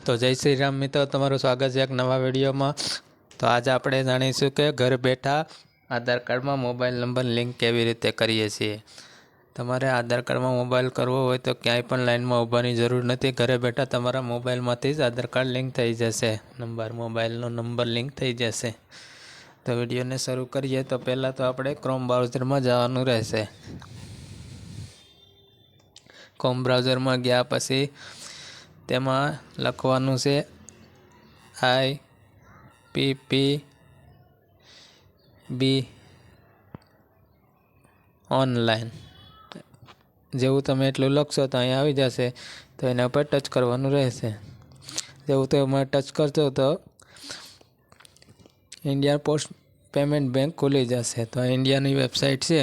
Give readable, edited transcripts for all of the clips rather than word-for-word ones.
તો જય શ્રી રામ મિત્રો, તમારું સ્વાગત છે એક નવા વિડીયોમાં। તો આજે આપણે જાણીશું કે ઘર બેઠા આધાર કાર્ડમાં મોબાઈલ નંબર લિંક કેવી રીતે કરીએ છીએ। તમારે આધાર કાર્ડમાં મોબાઈલ કરવો હોય તો ક્યાંય પણ લાઇનમાં ઊભાની જરૂર નથી। ઘરે બેઠા તમારા મોબાઈલમાંથી જ આધાર કાર્ડ લિંક થઈ જશે, મોબાઈલનો નંબર લિંક થઈ જશે। તો વિડીયોને શરૂ કરીએ તો પહેલાં તો આપણે ક્રોમ બ્રાઉઝરમાં જવાનું રહેશે। ક્રોમ બ્રાઉઝરમાં ગયા પછી તેમાં લખવાનું છે IPPB ઓનલાઈન। જેવું તમે એટલું લખશો તો અહીં આવી જશે, તો એના પર ટચ કરવાનું રહેશે। જેવું તો એમાં ટચ કરશો તો ઇન્ડિયા પોસ્ટ પેમેન્ટ બેંક ખુલી જશે। તો ઇન્ડિયાની વેબસાઇટ છે,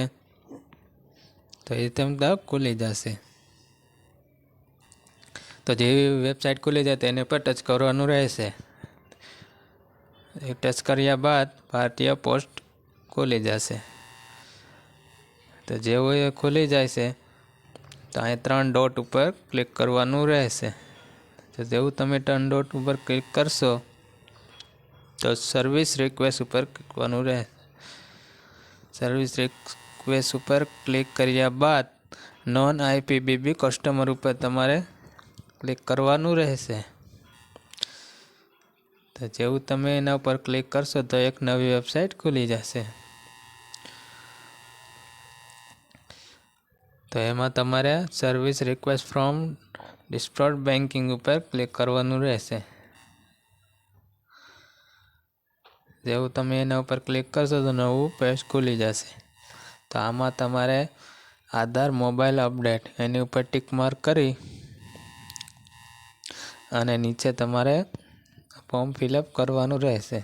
તો એ તેમ ખુલી જશે। તો જેવી વેબસાઇટ ખુલી જાય તેની પર ટચ કરવાનું રહેશે। ટચ કર્યા બાદ ભારતીય પોસ્ટ ખુલી જશે। તો જેવું એ ખુલી જાય છે તો અહીં 3 ડોટ ઉપર ક્લિક કરવાનું રહેશે। તો જેવું તમે 3 ડોટ ઉપર ક્લિક કરશો તો સર્વિસ રિક્વેસ્ટ ઉપર ક્લિકવાનું રહે। સર્વિસ રિક્વેસ્ટ ઉપર ક્લિક કર્યા બાદ નોન IPPB કસ્ટમર ઉપર તમારે ક્લિક કરવાનું રહેશે। તો જેવું તમે એના ઉપર ક્લિક કરશો તો એક નવી વેબસાઇટ ખુલી જશે। તો એમાં તમારે સર્વિસ રિક્વેસ્ટ ફ્રોમ ડિસ્ટ્રોટ બેન્કિંગ ઉપર ક્લિક કરવાનું રહેશે। જેવું તમે એના ઉપર ક્લિક કરશો તો નવું પેજ ખુલી જશે। તો આમાં તમારે આધાર મોબાઈલ અપડેટ એની ઉપર ટિક માર્ક કરી અને નીચે તમારે ફોર્મ ફિલઅપ કરવાનું રહેશે।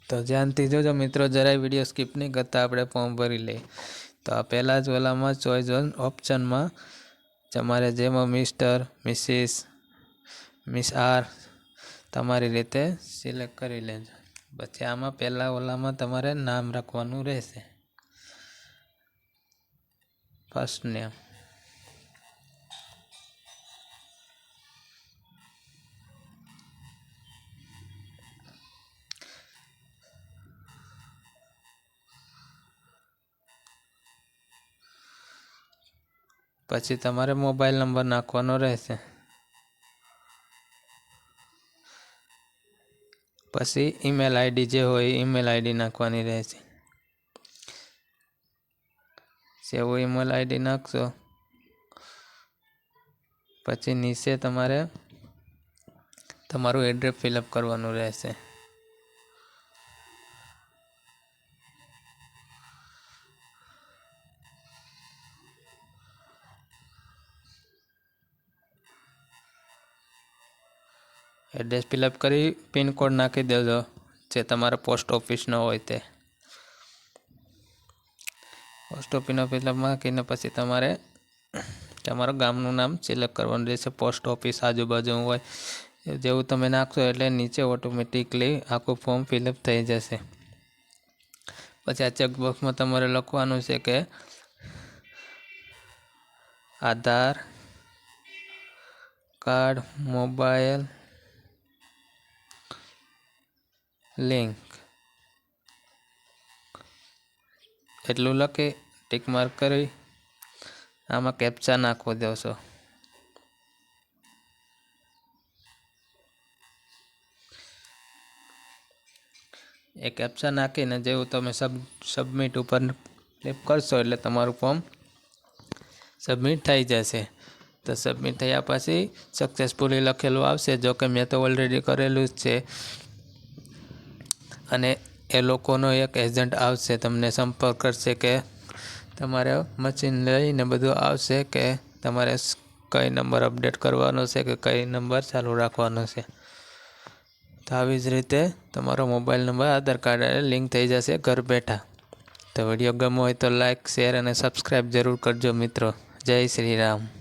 તો ધ્યાનથી જોજો મિત્રો, જરાય વિડીયો સ્કીપ નહીં કરતા, આપણે ફોર્મ ભરી લઈએ। તો આ પહેલાં જ ઓલામાં ચોઈસ ઓપ્શનમાં તમારે જેમાં મિસ્ટર, મિસિસ, મિસ આર તમારી રીતે સિલેક્ટ કરી લેજો। પછી આમાં પહેલાં ઓલામાં તમારે નામ રાખવાનું રહેશે, ફર્સ્ટ નેમ। પછી તમારે મોબાઈલ નંબર નાખવાનો રહેશે। પછી ઈમેલ આઈડી જે હોય ઈમેલ આઈડી નાખવાની રહેશે। જેવું ઈમેલ આઈડી નાખશો પછી નીચે તમારે તમારું એડ્રેસ ફિલઅપ કરવાનું રહેશે। એડ્રેસ ફિલઅપ કરી પિનકોડ નાખી દેજો જે તમારા પોસ્ટ ઓફિસનો હોય તે। પોસ્ટ ઓફિસનો ફિલઅપ નાખીને પછી તમારે તમારા ગામનું નામ સિલેક્ટ કરવાનું રહેશે। પોસ્ટ ઓફિસ આજુબાજુ હોય જેવું તમે નાખશો એટલે નીચે ઓટોમેટિકલી આખું ફોર્મ ફિલઅપ થઈ જશે। પછી આ ચેકબોક્સમાં તમારે લખવાનું છે કે આધાર કાર્ડ મોબાઈલ લિંક, એટલું લખી ટિક માર્ક કરી આમાં કેપ્ચા નાખવો દેશો। એ કેપ્ચા નાખીને જેવું તમે સબમિટ ઉપર ક્લિક કરશો એટલે તમારું ફોર્મ સબમિટ થઈ જશે। તો સબમિટ થયા પછી સક્સેસફુલી લખેલું આવશે। જો કે મેં તો ઓલરેડી કરેલું જ છે, અને એ લોકોનો એક એજન્ટ આવશે, તમને સંપર્ક કરશે કે તમારે મશીન લઈને બધું આવશે કે તમારે કઈ નંબર અપડેટ કરવાનો છે કે કઈ નંબર ચાલુ રાખવાનો છે। તો આવી જ રીતે તમારો મોબાઈલ નંબર આધાર કાર્ડ લિંક થઈ જશે ઘર બેઠા। તો વિડીયો ગમ્યો હોય તો લાઈક, શેર અને સબસ્ક્રાઈબ જરૂર કરજો મિત્રો। જય શ્રી રામ।